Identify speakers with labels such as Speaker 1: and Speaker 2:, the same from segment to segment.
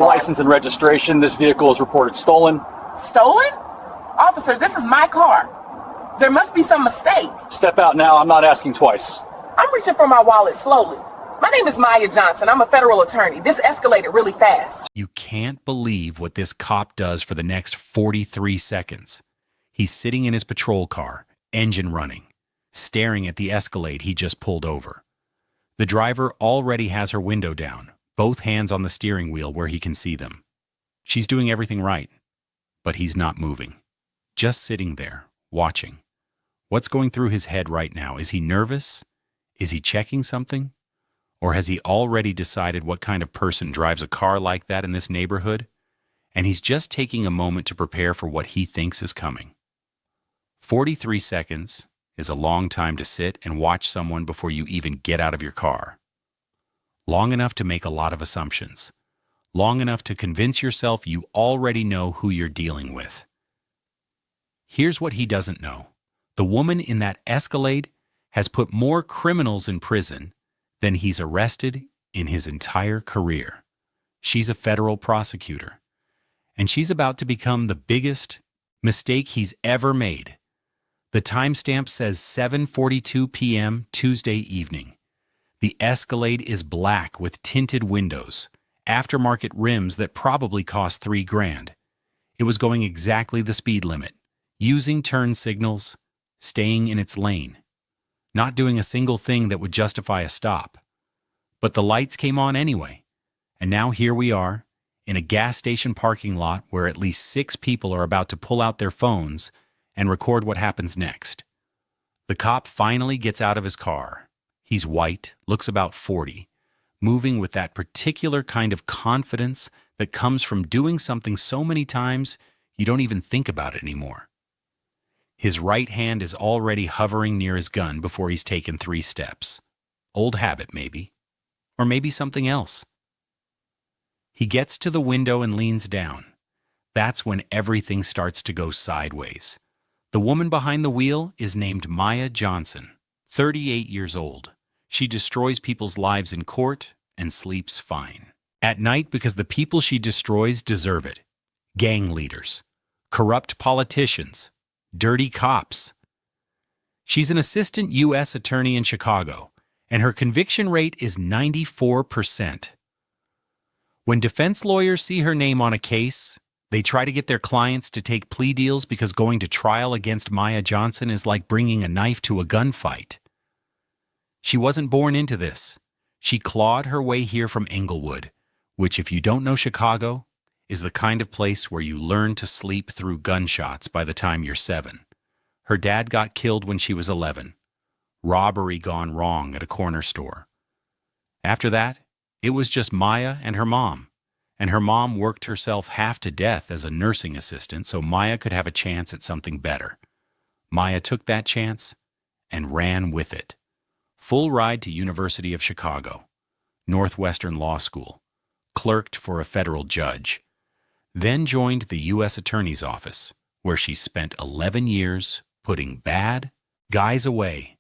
Speaker 1: License and registration. This vehicle is reported stolen.
Speaker 2: Stolen? Officer, this is my car. There must be some mistake.
Speaker 1: Step out now. I'm not asking twice.
Speaker 2: I'm reaching for my wallet slowly. My name is Maya Johnson. I'm a federal attorney. This escalated really fast.
Speaker 3: You can't believe what this cop does for the next 43 seconds. He's sitting in his patrol car, engine running, staring at the Escalade he just pulled over. The driver already has her window down, both hands on the steering wheel where he can see them. She's doing everything right, but he's not moving. Just sitting there, watching. What's going through his head right now? Is he nervous? Is he checking something? Or has he already decided what kind of person drives a car like that in this neighborhood? And he's just taking a moment to prepare for what he thinks is coming. 43 seconds is a long time to sit and watch someone before you even get out of your car. Long enough to make a lot of assumptions. Long enough to convince yourself you already know who you're dealing with. Here's what he doesn't know. The woman in that Escalade has put more criminals in prison than he's arrested in his entire career. She's a federal prosecutor, and she's about to become the biggest mistake he's ever made. The timestamp says 7:42 p.m. Tuesday evening. The Escalade is black with tinted windows, aftermarket rims that probably cost $3,000. It was going exactly the speed limit, using turn signals, staying in its lane, not doing a single thing that would justify a stop. But the lights came on anyway, and now here we are, in a gas station parking lot where at least 6 people are about to pull out their phones and record what happens next. The cop finally gets out of his car. He's white, looks about 40, moving with that particular kind of confidence that comes from doing something so many times you don't even think about it anymore. His right hand is already hovering near his gun before he's taken 3 steps. Old habit, maybe. Or maybe something else. He gets to the window and leans down. That's when everything starts to go sideways. The woman behind the wheel is named Maya Johnson, 38 years old. She destroys people's lives in court and sleeps fine. At night, because the people she destroys deserve it. Gang leaders, corrupt politicians, dirty cops. She's an assistant U.S. attorney in Chicago, and her conviction rate is 94%. When defense lawyers see her name on a case, they try to get their clients to take plea deals because going to trial against Maya Johnson is like bringing a knife to a gunfight. She wasn't born into this. She clawed her way here from Englewood, which, if you don't know Chicago, is the kind of place where you learn to sleep through gunshots by the time you're 7. Her dad got killed when she was 11. Robbery gone wrong at a corner store. After that, it was just Maya and her mom. And her mom worked herself half to death as a nursing assistant so Maya could have a chance at something better. Maya took that chance and ran with it. Full ride to University of Chicago, Northwestern Law School, clerked for a federal judge, then joined the U.S. Attorney's Office, where she spent 11 years putting bad guys away.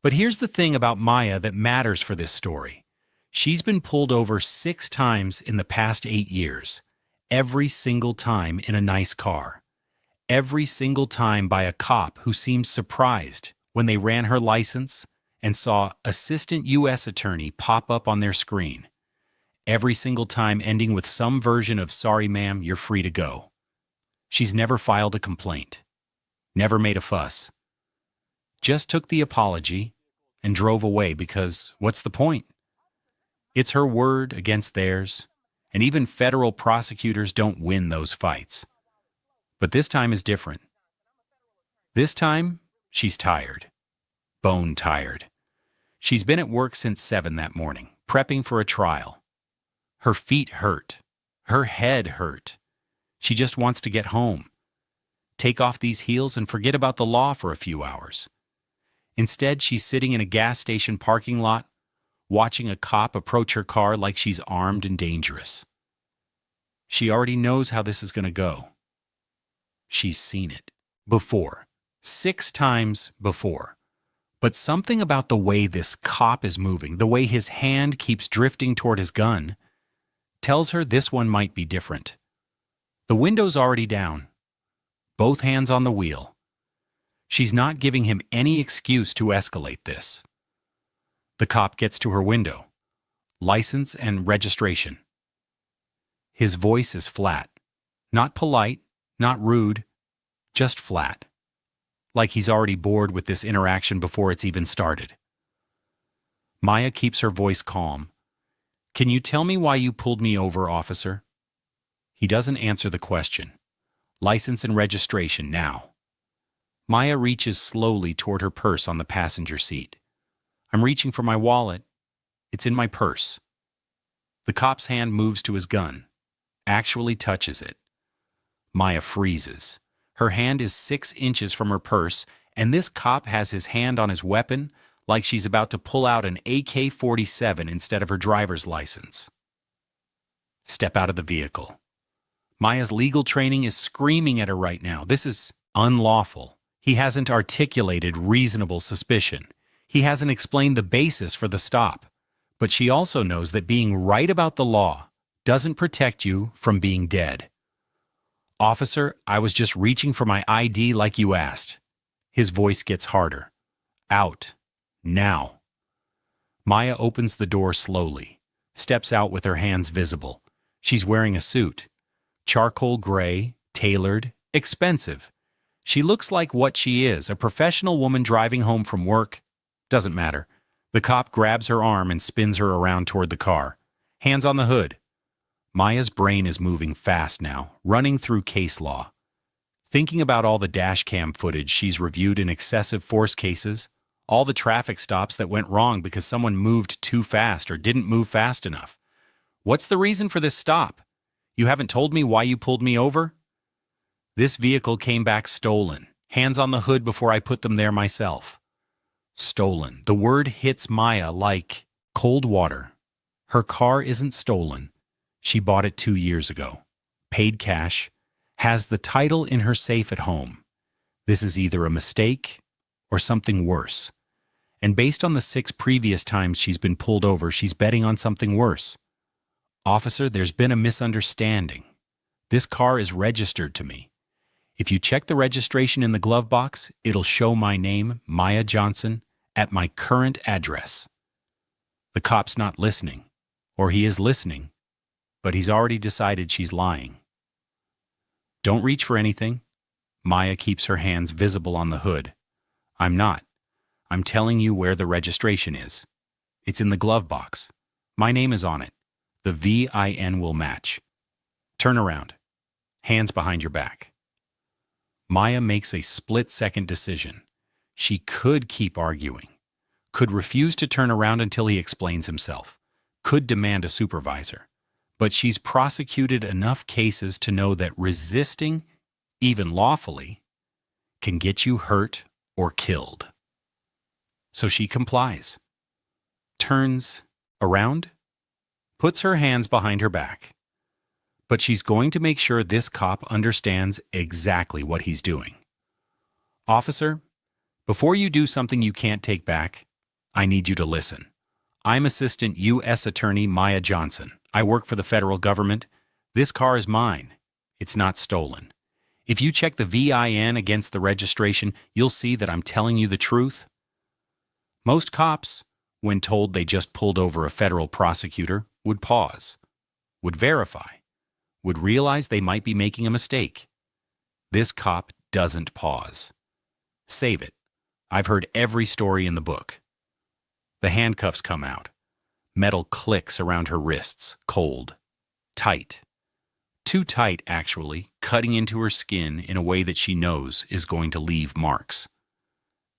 Speaker 3: But here's the thing about Maya that matters for this story. She's been pulled over 6 times in the past 8 years, every single time in a nice car. Every single time by a cop who seemed surprised when they ran her license and saw Assistant U.S. Attorney pop up on their screen. Every single time ending with some version of "Sorry, ma'am, you're free to go." She's never filed a complaint, never made a fuss. Just took the apology and drove away because what's the point? It's her word against theirs, and even federal prosecutors don't win those fights. But this time is different. This time, she's tired. Bone tired. She's been at work since 7 that morning, prepping for a trial. Her feet hurt. Her head hurt. She just wants to get home. Take off these heels and forget about the law for a few hours. Instead, she's sitting in a gas station parking lot, watching a cop approach her car like she's armed and dangerous. She already knows how this is going to go. She's seen it before, 6 times before. But something about the way this cop is moving, the way his hand keeps drifting toward his gun, tells her this one might be different. The window's already down, both hands on the wheel. She's not giving him any excuse to escalate this. The cop gets to her window. License and registration. His voice is flat. Not polite, not rude, just flat. Like he's already bored with this interaction before it's even started. Maya keeps her voice calm. Can you tell me why you pulled me over, officer? He doesn't answer the question. License and registration now. Maya reaches slowly toward her purse on the passenger seat. I'm reaching for my wallet. It's in my purse. The cop's hand moves to his gun, actually touches it. Maya freezes. Her hand is 6 inches from her purse, and this cop has his hand on his weapon like she's about to pull out an AK-47 instead of her driver's license. Step out of the vehicle. Maya's legal training is screaming at her right now. This is unlawful. He hasn't articulated reasonable suspicion. He hasn't explained the basis for the stop. But she also knows that being right about the law doesn't protect you from being dead. Officer, I was just reaching for my ID like you asked. His voice gets harder. Out. Now. Maya opens the door slowly, steps out with her hands visible. She's wearing a suit. Charcoal gray, tailored, expensive. She looks like what she is, a professional woman driving home from work. Doesn't matter. The cop grabs her arm and spins her around toward the car. Hands on the hood. Maya's brain is moving fast now, running through case law. Thinking about all the dash cam footage she's reviewed in excessive force cases, all the traffic stops that went wrong because someone moved too fast or didn't move fast enough. What's the reason for this stop? You haven't told me why you pulled me over? This vehicle came back stolen. Hands on the hood before I put them there myself. Stolen. The word hits Maya like cold water. Her car isn't stolen. She bought it 2 years ago. Paid cash. Has the title in her safe at home. This is either a mistake or something worse. And based on the 6 previous times she's been pulled over, she's betting on something worse. Officer, there's been a misunderstanding. This car is registered to me. If you check the registration in the glove box, it'll show my name, Maya Johnson, at my current address. The cop's not listening, or he is listening, but he's already decided she's lying. Don't reach for anything. Maya keeps her hands visible on the hood. I'm not. I'm telling you where the registration is. It's in the glove box. My name is on it. The VIN will match. Turn around. Hands behind your back. Maya makes a split-second decision. She could keep arguing, could refuse to turn around until he explains himself, could demand a supervisor. But she's prosecuted enough cases to know that resisting, even lawfully, can get you hurt or killed. So she complies, turns around, puts her hands behind her back. But she's going to make sure this cop understands exactly what he's doing. Officer, before you do something you can't take back, I need you to listen. I'm Assistant U.S. Attorney Maya Johnson. I work for the federal government. This car is mine. It's not stolen. If you check the VIN against the registration, you'll see that I'm telling you the truth. Most cops, when told they just pulled over a federal prosecutor, would pause, would verify, would realize they might be making a mistake. This cop doesn't pause. Save it. I've heard every story in the book. The handcuffs come out. Metal clicks around her wrists, cold, tight. Too tight, actually, cutting into her skin in a way that she knows is going to leave marks.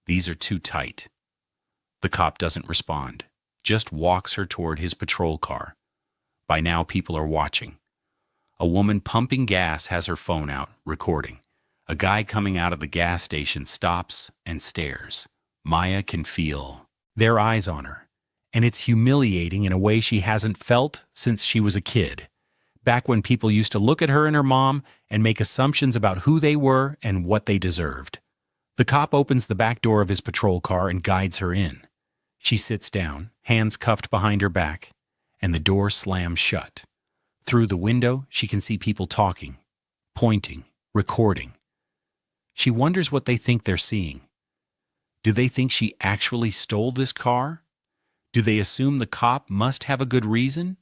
Speaker 3: These are too tight. The cop doesn't respond, just walks her toward his patrol car. By now, people are watching. A woman pumping gas has her phone out, recording. A guy coming out of the gas station stops and stares. Maya can feel their eyes on her, and it's humiliating in a way she hasn't felt since she was a kid, back when people used to look at her and her mom and make assumptions about who they were and what they deserved. The cop opens the back door of his patrol car and guides her in. She sits down, hands cuffed behind her back, and the door slams shut. Through the window, she can see people talking, pointing, recording. She wonders what they think they're seeing. Do they think she actually stole this car? Do they assume the cop must have a good reason?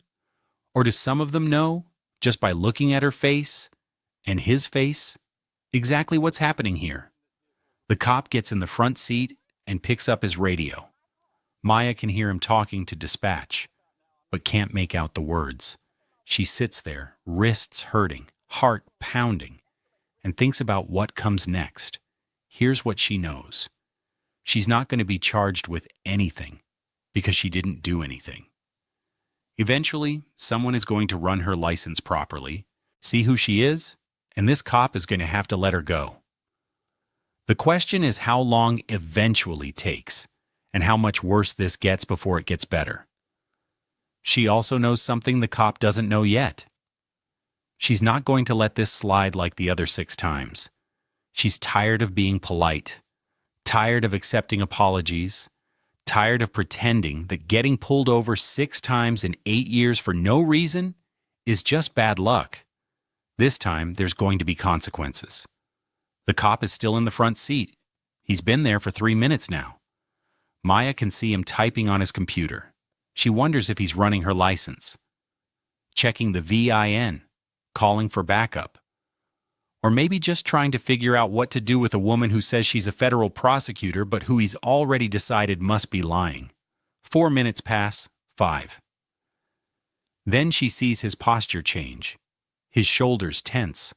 Speaker 3: Or do some of them know, just by looking at her face and his face, exactly what's happening here? The cop gets in the front seat and picks up his radio. Maya can hear him talking to dispatch, but can't make out the words. She sits there, wrists hurting, heart pounding, and thinks about what comes next. Here's what she knows. She's not going to be charged with anything because she didn't do anything. Eventually, someone is going to run her license properly, see who she is, and this cop is going to have to let her go. The question is how long eventually takes, and how much worse this gets before it gets better. She also knows something the cop doesn't know yet. She's not going to let this slide like the other 6 times. She's tired of being polite, tired of accepting apologies, tired of pretending that getting pulled over 6 times in 8 years for no reason is just bad luck. This time, there's going to be consequences. The cop is still in the front seat. He's been there for 3 minutes now. Maya can see him typing on his computer. She wonders if he's running her license, checking the VIN, calling for backup, or maybe just trying to figure out what to do with a woman who says she's a federal prosecutor but who he's already decided must be lying. 4 minutes pass, 5. Then she sees his posture change, his shoulders tense.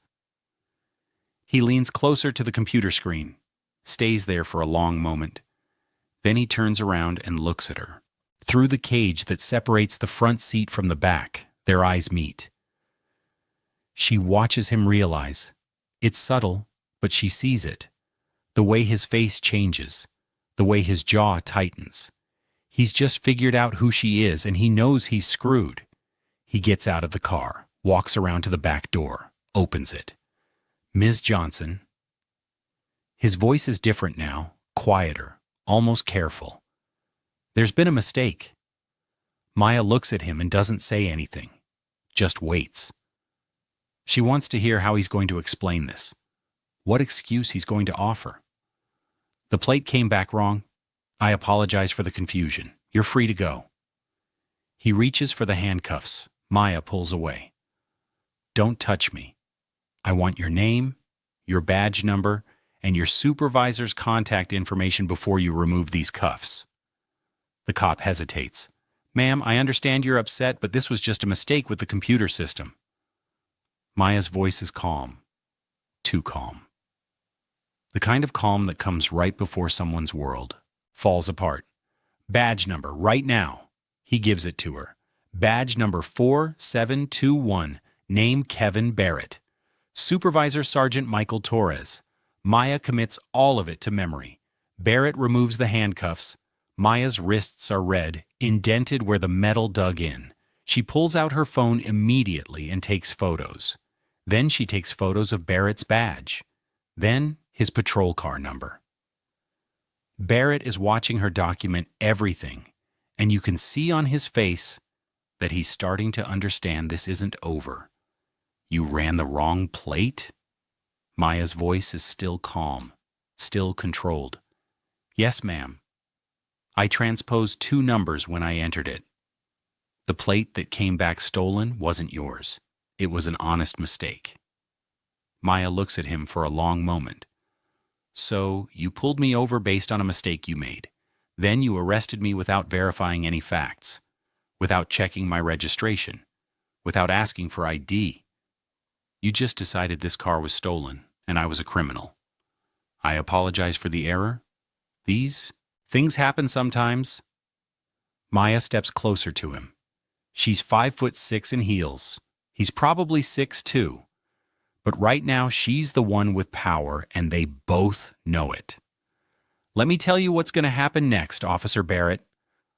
Speaker 3: He leans closer to the computer screen, stays there for a long moment. Then he turns around and looks at her. Through the cage that separates the front seat from the back, their eyes meet. She watches him realize. It's subtle, but she sees it. The way his face changes, the way his jaw tightens. He's just figured out who she is, and he knows he's screwed. He gets out of the car, walks around to the back door, opens it. Ms. Johnson. His voice is different now, quieter, almost careful. There's been a mistake. Maya looks at him and doesn't say anything, just waits. She wants to hear how he's going to explain this, what excuse he's going to offer. The plate came back wrong. I apologize for the confusion. You're free to go. He reaches for the handcuffs. Maya pulls away. Don't touch me. I want your name, your badge number, and your supervisor's contact information before you remove these cuffs. The cop hesitates. Ma'am, I understand you're upset, but this was just a mistake with the computer system. Maya's voice is calm. Too calm. The kind of calm that comes right before someone's world falls apart. Badge number, right now. He gives it to her. Badge number 4721. Name Kevin Barrett. Supervisor Sergeant Michael Torres. Maya commits all of it to memory. Barrett removes the handcuffs. Maya's wrists are red, indented where the metal dug in. She pulls out her phone immediately and takes photos. Then she takes photos of Barrett's badge. Then his patrol car number. Barrett is watching her document everything, and you can see on his face that he's starting to understand this isn't over. You ran the wrong plate? Maya's voice is still calm, still controlled. Yes, ma'am. I transposed 2 numbers when I entered it. The plate that came back stolen wasn't yours. It was an honest mistake. Maya looks at him for a long moment. So, you pulled me over based on a mistake you made. Then you arrested me without verifying any facts, without checking my registration, without asking for ID. You just decided this car was stolen, and I was a criminal. I apologize for the error. These things happen sometimes. Maya steps closer to him. She's 5'6" in heels. He's probably 6'2". But right now she's the one with power, and they both know it. Let me tell you what's going to happen next, Officer Barrett.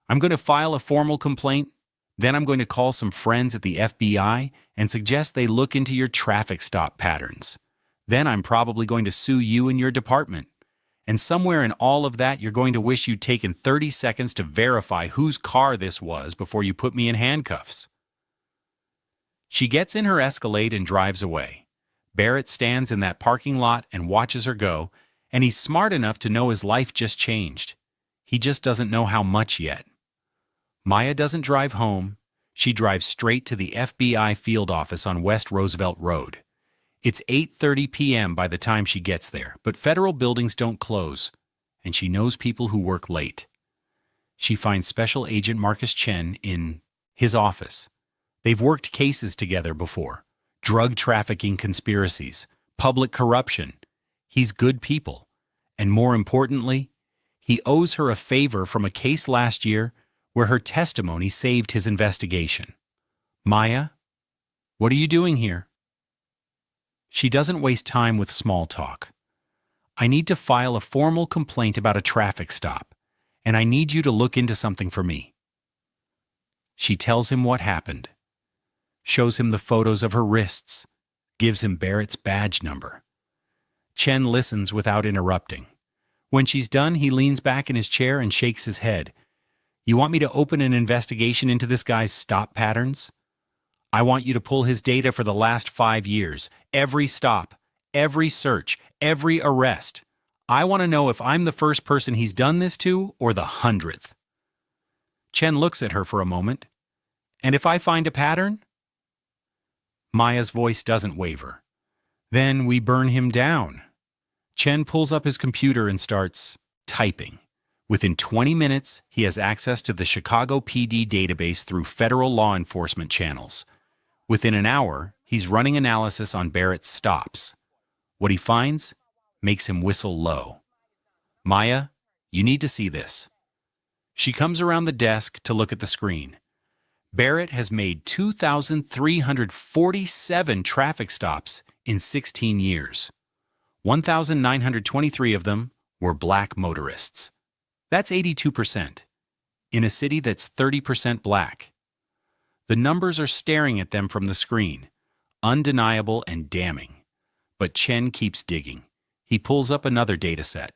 Speaker 3: I'm going to file a formal complaint. Then I'm going to call some friends at the FBI and suggest they look into your traffic stop patterns. Then I'm probably going to sue you and your department. And somewhere in all of that, you're going to wish you'd taken 30 seconds to verify whose car this was before you put me in handcuffs. She gets in her Escalade and drives away. Barrett stands in that parking lot and watches her go, and he's smart enough to know his life just changed. He just doesn't know how much yet. Maya doesn't drive home. She drives straight to the FBI field office on West Roosevelt Road. It's 8:30 p.m. by the time she gets there, but federal buildings don't close, and she knows people who work late. She finds Special Agent Marcus Chen in his office. They've worked cases together before. Drug trafficking conspiracies, public corruption. He's good people. And more importantly, he owes her a favor from a case last year where her testimony saved his investigation. Maya, what are you doing here? She doesn't waste time with small talk. I need to file a formal complaint about a traffic stop, and I need you to look into something for me. She tells him what happened, shows him the photos of her wrists, gives him Barrett's badge number. Chen listens without interrupting. When she's done, he leans back in his chair and shakes his head. You want me to open an investigation into this guy's stop patterns? I want you to pull his data for the last 5 years, every stop, every search, every arrest. I want to know if I'm the first person he's done this to or the 100th. Chen looks at her for a moment. And if I find a pattern? Maya's voice doesn't waver. Then we burn him down. Chen pulls up his computer and starts typing. Within 20 minutes, he has access to the Chicago PD database through federal law enforcement channels. Within an hour, he's running analysis on Barrett's stops. What he finds makes him whistle low. Maya, you need to see this. She comes around the desk to look at the screen. Barrett has made 2,347 traffic stops in 16 years. 1,923 of them were black motorists. That's 82%, in a city that's 30% black. The numbers are staring at them from the screen, undeniable and damning. But Chen keeps digging. He pulls up another data set.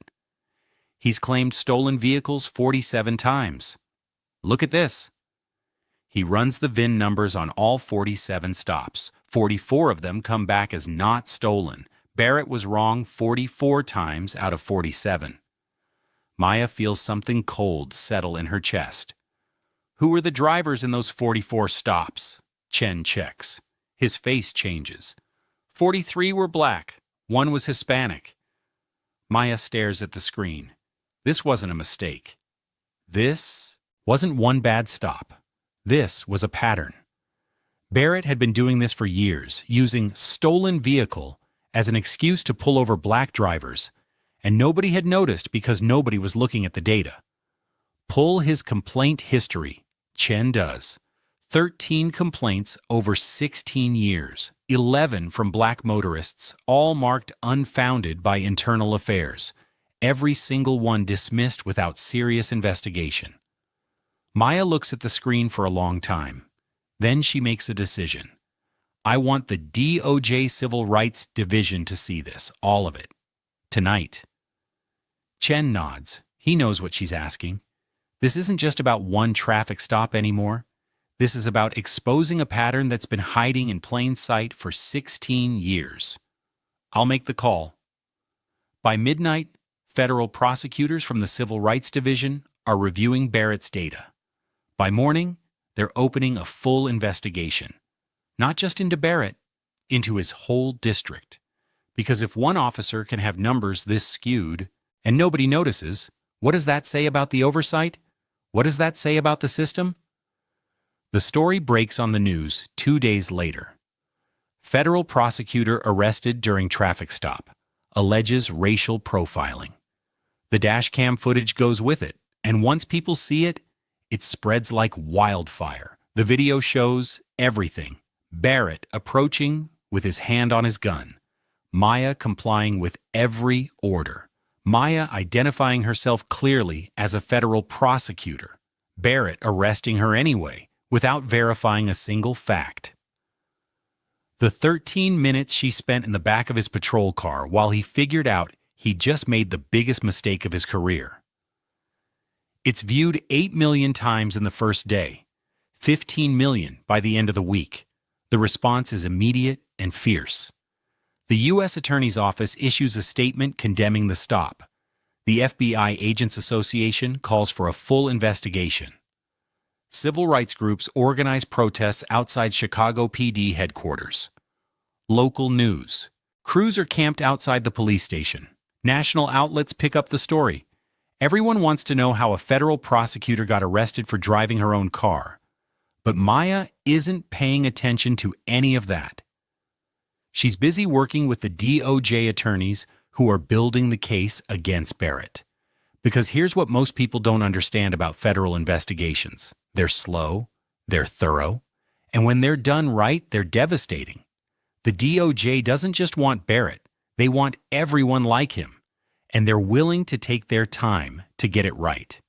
Speaker 3: He's claimed stolen vehicles 47 times. Look at this. He runs the VIN numbers on all 47 stops. 44 of them come back as not stolen. Barrett was wrong 44 times out of 47. Maya feels something cold settle in her chest. Who were the drivers in those 44 stops? Chen checks. His face changes. 43 were black. 1 was Hispanic. Maya stares at the screen. This wasn't a mistake. This wasn't one bad stop. This was a pattern. Barrett had been doing this for years, using stolen vehicle as an excuse to pull over black drivers, and nobody had noticed because nobody was looking at the data. Pull his complaint history. Chen does. 13 complaints over 16 years, 11 from black motorists, all marked unfounded by internal affairs. Every single one dismissed without serious investigation. Maya looks at the screen for a long time. Then she makes a decision. I want the DOJ Civil Rights Division to see this, all of it. Tonight. Chen nods. He knows what she's asking. This isn't just about one traffic stop anymore. This is about exposing a pattern that's been hiding in plain sight for 16 years. I'll make the call. By midnight, federal prosecutors from the Civil Rights Division are reviewing Barrett's data. By morning, they're opening a full investigation. Not just into Barrett, into his whole district. Because if one officer can have numbers this skewed, and nobody notices, what does that say about the oversight? What does that say about the system? The story breaks on the news 2 days later. Federal prosecutor arrested during traffic stop. Alleges racial profiling. The dashcam footage goes with it, and once people see it, it spreads like wildfire. The video shows everything. Barrett approaching with his hand on his gun. Maya complying with every order. Maya identifying herself clearly as a federal prosecutor. Barrett arresting her anyway, without verifying a single fact. The 13 minutes she spent in the back of his patrol car while he figured out he'd just made the biggest mistake of his career. It's viewed 8 million times in the first day, 15 million by the end of the week. The response is immediate and fierce. The U.S. Attorney's Office issues a statement condemning the stop. The FBI Agents Association calls for a full investigation. Civil rights groups organize protests outside Chicago PD headquarters. Local news. Crews are camped outside the police station. National outlets pick up the story. Everyone wants to know how a federal prosecutor got arrested for driving her own car. But Maya isn't paying attention to any of that. She's busy working with the DOJ attorneys who are building the case against Barrett. Because here's what most people don't understand about federal investigations. They're slow, they're thorough, and when they're done right, they're devastating. The DOJ doesn't just want Barrett, they want everyone like him, and they're willing to take their time to get it right.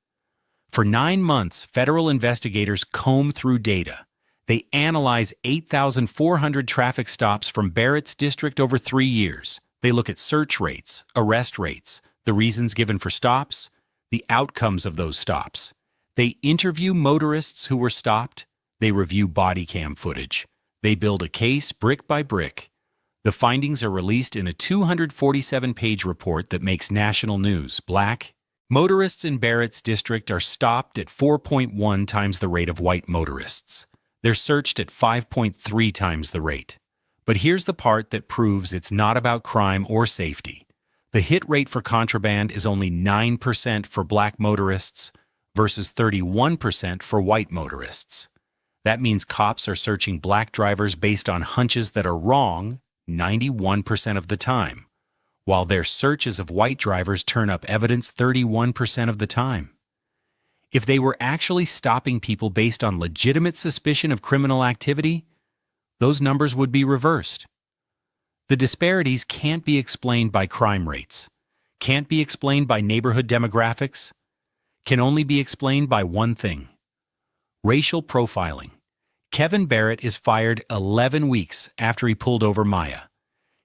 Speaker 3: For 9 months, federal investigators comb through data. They analyze 8,400 traffic stops from Barrett's district over 3 years. They look at search rates, arrest rates, the reasons given for stops, the outcomes of those stops. They interview motorists who were stopped. They review body cam footage. They build a case brick by brick. The findings are released in a 247-page report that makes national news. Black motorists in Barrett's district are stopped at 4.1 times the rate of white motorists. They're searched at 5.3 times the rate. But here's the part that proves it's not about crime or safety. The hit rate for contraband is only 9% for black motorists versus 31% for white motorists. That means cops are searching black drivers based on hunches that are wrong 91% of the time, while their searches of white drivers turn up evidence 31% of the time. If they were actually stopping people based on legitimate suspicion of criminal activity, those numbers would be reversed. The disparities can't be explained by crime rates, can't be explained by neighborhood demographics, can only be explained by one thing: racial profiling. Kevin Barrett is fired 11 weeks after he pulled over Maya.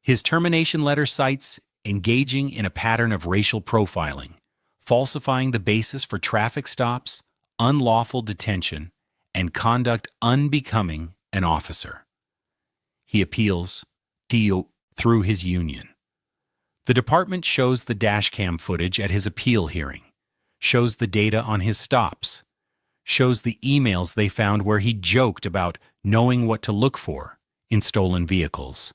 Speaker 3: His termination letter cites engaging in a pattern of racial profiling, falsifying the basis for traffic stops, unlawful detention, and conduct unbecoming an officer. He appeals through his union. The department shows the dashcam footage at his appeal hearing, shows the data on his stops, shows the emails they found where he joked about knowing what to look for in stolen vehicles.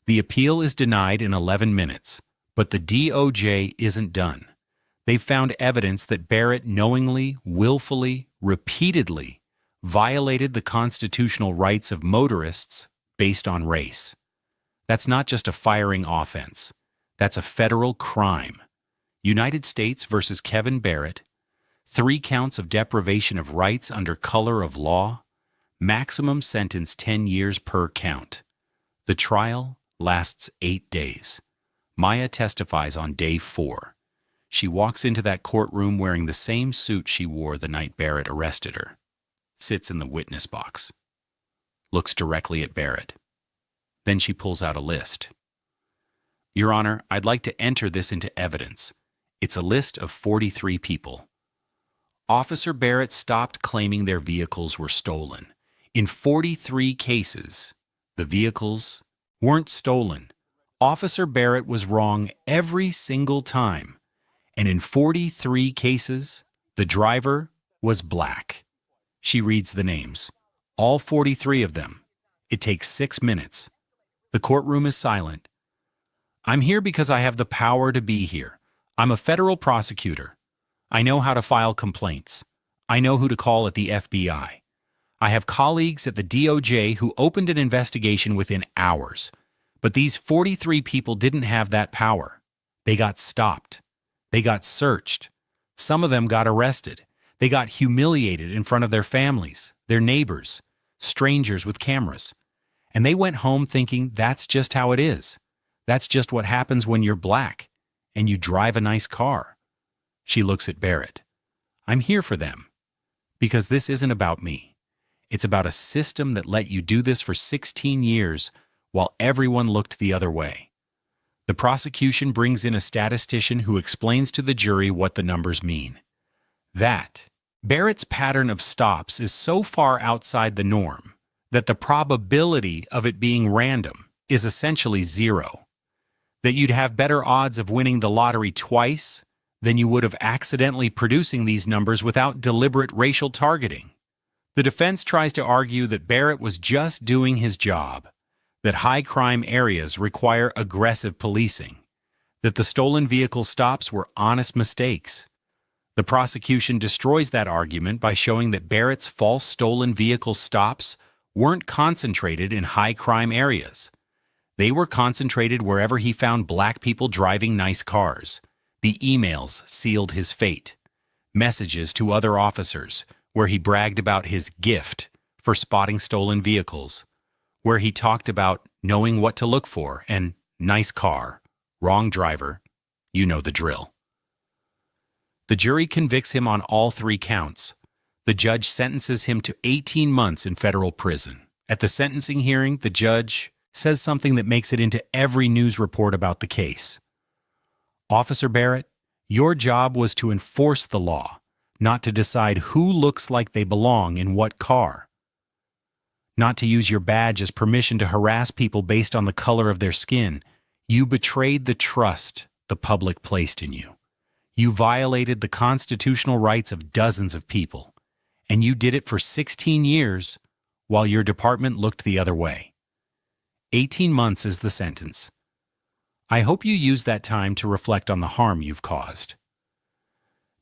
Speaker 3: The appeal is denied in 11 minutes, but the DOJ isn't done. They've found evidence that Barrett knowingly, willfully, repeatedly violated the constitutional rights of motorists based on race. That's not just a firing offense. That's a federal crime. United States versus Kevin Barrett, 3 counts of deprivation of rights under color of law, maximum sentence 10 years per count. The trial lasts 8 days. Maya testifies on day 4. She walks into that courtroom wearing the same suit she wore the night Barrett arrested her, sits in the witness box, looks directly at Barrett. Then she pulls out a list. Your Honor, I'd like to enter this into evidence. It's a list of 43 people. Officer Barrett stopped claiming their vehicles were stolen. In 43 cases, the vehicles weren't stolen. Officer Barrett was wrong every single time. And in 43 cases, the driver was black. She reads the names. All 43 of them. It takes 6 minutes. The courtroom is silent. I'm here because I have the power to be here. I'm a federal prosecutor. I know how to file complaints. I know who to call at the FBI. I have colleagues at the DOJ who opened an investigation within hours. But these 43 people didn't have that power. They got stopped. They got searched. Some of them got arrested. They got humiliated in front of their families, their neighbors, strangers with cameras. And they went home thinking that's just how it is. That's just what happens when you're black and you drive a nice car. She looks at Barrett. I'm here for them. Because this isn't about me. It's about a system that let you do this for 16 years while everyone looked the other way. The prosecution brings in a statistician who explains to the jury what the numbers mean. That Barrett's pattern of stops is so far outside the norm that the probability of it being random is essentially zero, that you'd have better odds of winning the lottery twice than you would of accidentally producing these numbers without deliberate racial targeting. The defense tries to argue that Barrett was just doing his job, that high-crime areas require aggressive policing, that the stolen vehicle stops were honest mistakes. The prosecution destroys that argument by showing that Barrett's false stolen vehicle stops weren't concentrated in high-crime areas. They were concentrated wherever he found black people driving nice cars. The emails sealed his fate. Messages to other officers where he bragged about his gift for spotting stolen vehicles, where he talked about knowing what to look for and nice car, wrong driver, you know the drill. The jury convicts him on all 3 counts. The judge sentences him to 18 months in federal prison. At the sentencing hearing, the judge says something that makes it into every news report about the case. Officer Barrett, your job was to enforce the law, not to decide who looks like they belong in what car. Not to use your badge as permission to harass people based on the color of their skin. You betrayed the trust the public placed in you. You violated the constitutional rights of dozens of people, and you did it for 16 years while your department looked the other way. 18 months is the sentence. I hope you use that time to reflect on the harm you've caused.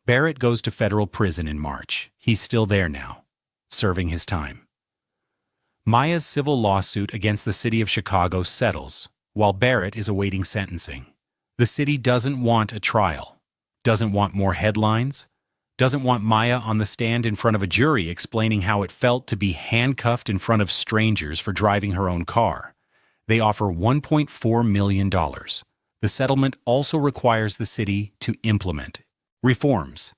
Speaker 3: Barrett goes to federal prison in March. He's still there now, serving his time. Maya's civil lawsuit against the city of Chicago settles, while Barrett is awaiting sentencing. The city doesn't want a trial, doesn't want more headlines, doesn't want Maya on the stand in front of a jury explaining how it felt to be handcuffed in front of strangers for driving her own car. They offer $1.4 million. The settlement also requires the city to implement reforms,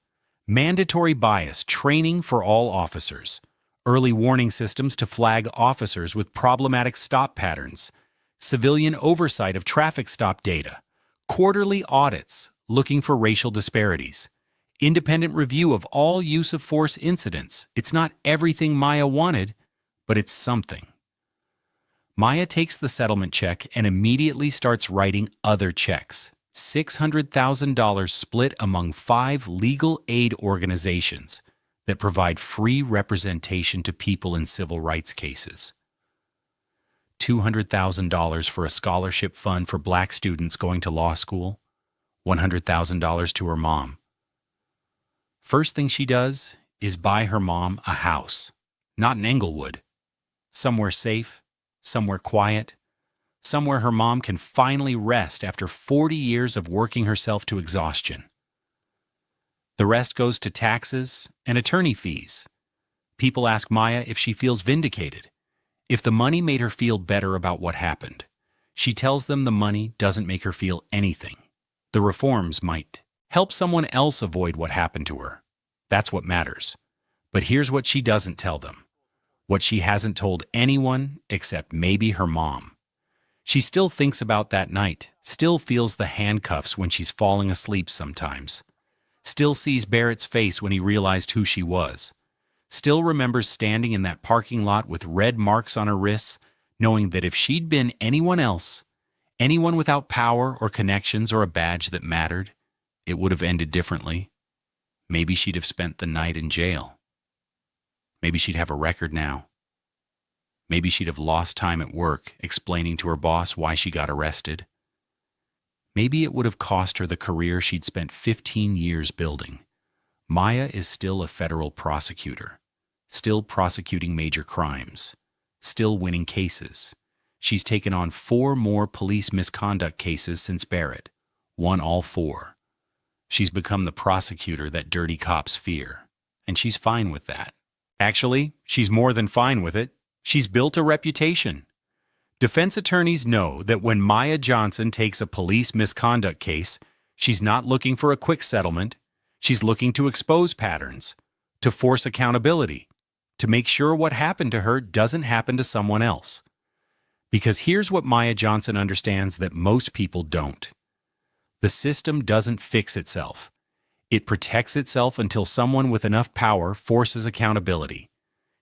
Speaker 3: mandatory bias training for all officers, early warning systems to flag officers with problematic stop patterns, civilian oversight of traffic stop data, quarterly audits looking for racial disparities, independent review of all use of force incidents. It's not everything Maya wanted, but it's something. Maya takes the settlement check and immediately starts writing other checks. $600,000 split among 5 legal aid organizations that provide free representation to people in civil rights cases. $200,000 for a scholarship fund for black students going to law school. $100,000 to her mom. First thing she does is buy her mom a house, not in Englewood. Somewhere safe, somewhere quiet, somewhere her mom can finally rest after 40 years of working herself to exhaustion. The rest goes to taxes and attorney fees. People ask Maya if she feels vindicated, if the money made her feel better about what happened. She tells them the money doesn't make her feel anything. The reforms might help someone else avoid what happened to her. That's what matters. But here's what she doesn't tell them. What she hasn't told anyone except maybe her mom. She still thinks about that night, still feels the handcuffs when she's falling asleep sometimes, still sees Barrett's face when he realized who she was, still remembers standing in that parking lot with red marks on her wrists, knowing that if she'd been anyone else, anyone without power or connections or a badge that mattered, it would have ended differently. Maybe she'd have spent the night in jail. Maybe she'd have a record now. Maybe she'd have lost time at work explaining to her boss why she got arrested. Maybe it would have cost her the career she'd spent 15 years building. Maya is still a federal prosecutor, still prosecuting major crimes, still winning cases. She's taken on 4 more police misconduct cases since Barrett, won all 4. She's become the prosecutor that dirty cops fear, and she's fine with that. Actually, she's more than fine with it. She's built a reputation. Defense attorneys know that when Maya Johnson takes a police misconduct case, she's not looking for a quick settlement. She's looking to expose patterns, to force accountability, to make sure what happened to her doesn't happen to someone else. Because here's what Maya Johnson understands that most people don't. The system doesn't fix itself. It protects itself until someone with enough power forces accountability.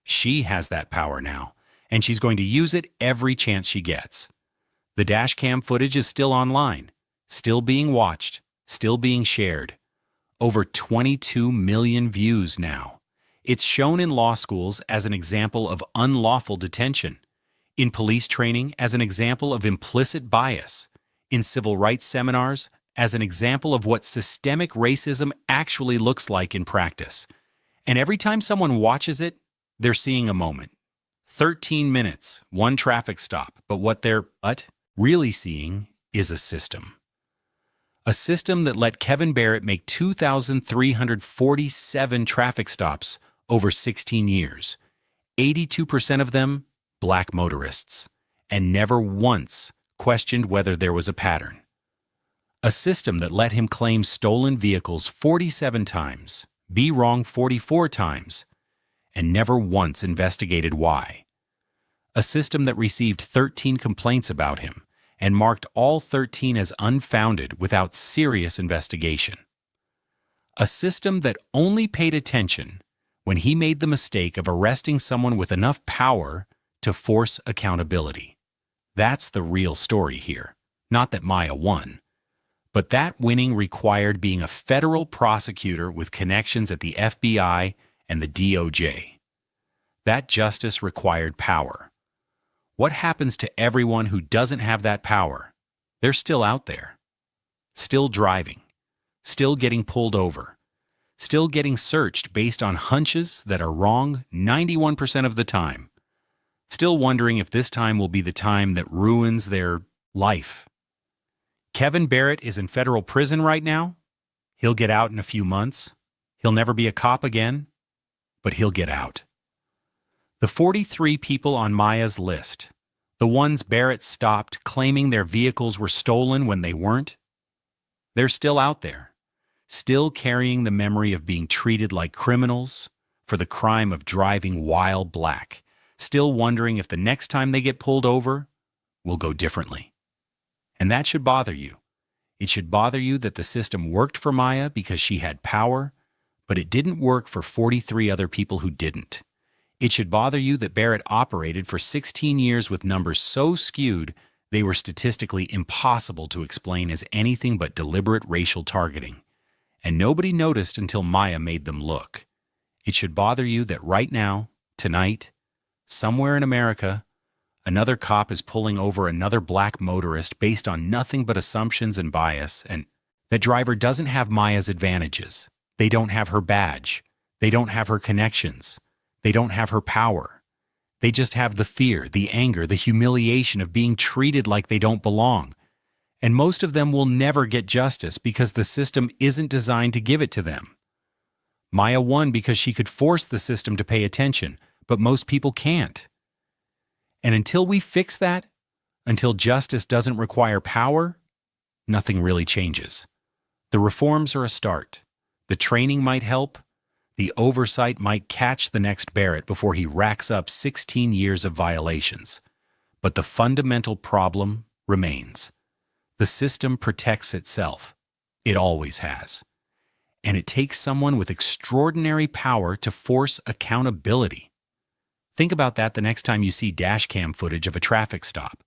Speaker 3: She has that power now, and she's going to use it every chance she gets. The dashcam footage is still online, still being watched, still being shared. Over 22 million views now. It's shown in law schools as an example of unlawful detention, in police training as an example of implicit bias, in civil rights seminars as an example of what systemic racism actually looks like in practice. And every time someone watches it, they're seeing a moment. 13 minutes, one traffic stop, but what they're really seeing is a system. A system that let Kevin Barrett make 2,347 traffic stops over 16 years, 82% of them black motorists, and never once questioned whether there was a pattern. A system that let him claim stolen vehicles 47 times, be wrong 44 times, and never once investigated why. A system that received 13 complaints about him and marked all 13 as unfounded without serious investigation. A system that only paid attention when he made the mistake of arresting someone with enough power to force accountability. That's the real story here. Not that Maya won, but that winning required being a federal prosecutor with connections at the FBI and the DOJ. That justice required power. What happens to everyone who doesn't have that power? They're still out there, still driving, still getting pulled over, still getting searched based on hunches that are wrong 91% of the time, still wondering if this time will be the time that ruins their life. Kevin Barrett is in federal prison right now. He'll get out in a few months. He'll never be a cop again, but he'll get out. The 43 people on Maya's list, the ones Barrett stopped claiming their vehicles were stolen when they weren't, they're still out there, still carrying the memory of being treated like criminals for the crime of driving while black, still wondering if the next time they get pulled over will go differently. And that should bother you. It should bother you that the system worked for Maya because she had power, but it didn't work for 43 other people who didn't. It should bother you that Barrett operated for 16 years with numbers so skewed they were statistically impossible to explain as anything but deliberate racial targeting. And nobody noticed until Maya made them look. It should bother you that right now, tonight, somewhere in America, another cop is pulling over another black motorist based on nothing but assumptions and bias, and that driver doesn't have Maya's advantages. They don't have her badge. They don't have her connections. They don't have her power. They just have the fear, the anger, the humiliation of being treated like they don't belong. And most of them will never get justice because the system isn't designed to give it to them. Maya won because she could force the system to pay attention, but most people can't. And until we fix that, until justice doesn't require power, nothing really changes. The reforms are a start. The training might help. The oversight might catch the next Barrett before he racks up 16 years of violations. But the fundamental problem remains. The system protects itself. It always has. And it takes someone with extraordinary power to force accountability. Think about that the next time you see dashcam footage of a traffic stop.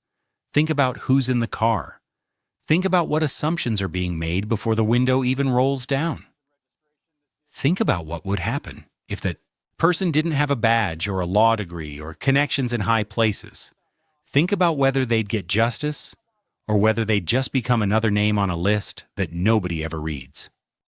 Speaker 3: Think about who's in the car. Think about what assumptions are being made before the window even rolls down. Think about what would happen if that person didn't have a badge or a law degree or connections in high places. Think about whether they'd get justice or whether they'd just become another name on a list that nobody ever reads.